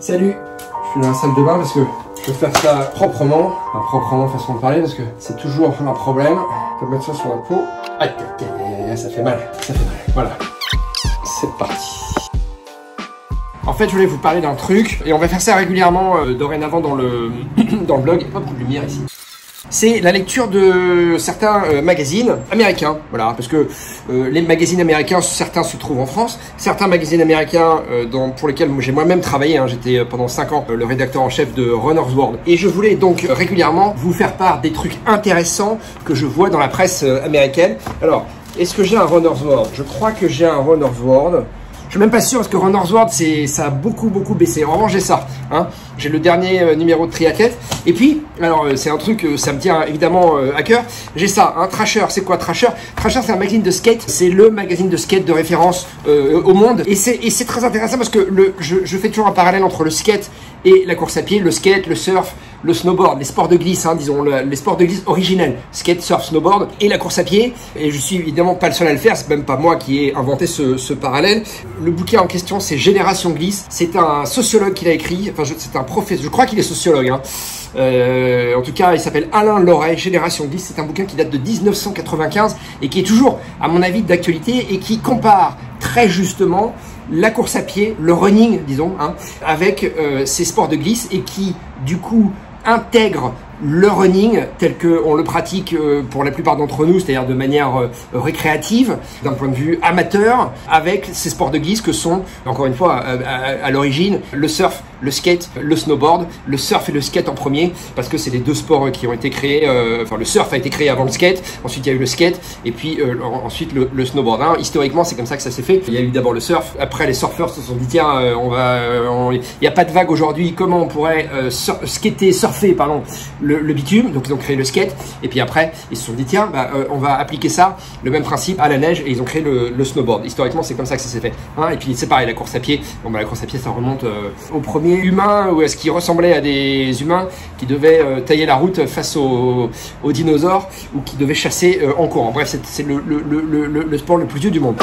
Salut, je suis dans la salle de bain parce que je veux faire ça proprement. Enfin, proprement, façon de parler, parce que c'est toujours un problème. On peut mettre ça sur la peau. Aïe, ça fait mal, voilà. C'est parti. En fait, je voulais vous parler d'un truc, et on va faire ça régulièrement dorénavant dans le, dans le blog. Il n'y a pas beaucoup de lumière ici. C'est la lecture de certains magazines américains, voilà, parce que les magazines américains, certains se trouvent en France, certains magazines américains pour lesquels j'ai moi-même travaillé, hein, j'étais pendant 5 ans le rédacteur en chef de Runner's World, et je voulais donc régulièrement vous faire part des trucs intéressants que je vois dans la presse américaine. Alors, est-ce que j'ai un Runner's World? Je crois que j'ai un Runner's World. Je suis même pas sûr parce que Runner's World, ça a beaucoup baissé. En revanche, j'ai ça. Hein. J'ai le dernier numéro de triathlète. Et puis, alors c'est un truc, ça me tient évidemment à cœur. J'ai ça, hein. Thrasher. C'est quoi Thrasher? Thrasher, c'est un magazine de skate. C'est le magazine de skate de référence au monde. Et c'est très intéressant parce que je fais toujours un parallèle entre le skate et la course à pied, le skate, le surf, le snowboard, les sports de glisse, hein, disons, les sports de glisse originels, skate, surf, snowboard, et la course à pied. Et je suis évidemment pas le seul à le faire, c'est même pas moi qui ai inventé ce parallèle. Le bouquin en question, c'est Génération Glisse. C'est un sociologue qui l'a écrit, enfin c'est un professeur, je crois qu'il est sociologue, hein. En tout cas, il s'appelle Alain Loret, Génération Glisse. C'est un bouquin qui date de 1995 et qui est toujours, à mon avis, d'actualité et qui compare très justement la course à pied, le running, disons, hein, avec ces sports de glisse et qui, du coup, intègre le running tel qu'on le pratique pour la plupart d'entre nous, c'est-à-dire de manière récréative, d'un point de vue amateur, avec ces sports de glisse que sont, encore une fois, à l'origine, le surf, le skate, le snowboard, le surf et le skate en premier, parce que c'est les deux sports qui ont été créés, enfin le surf a été créé avant le skate, ensuite il y a eu le skate, et puis ensuite le snowboard. Hein. Historiquement, c'est comme ça que ça s'est fait. Il y a eu d'abord le surf, après les surfeurs se sont dit, tiens, il n'y a pas de vague aujourd'hui, comment on pourrait surfer, pardon, le bitume, donc ils ont créé le skate, et puis après ils se sont dit tiens, on va appliquer ça, le même principe à la neige, et ils ont créé le snowboard. Historiquement c'est comme ça que ça s'est fait, hein. Et puis c'est pareil, la course à pied, bon, la course à pied ça remonte aux premiers humains, ou à ce qui ressemblait à des humains qui devaient tailler la route face aux dinosaures, ou qui devaient chasser en courant. Bref, c'est le sport le plus vieux du monde.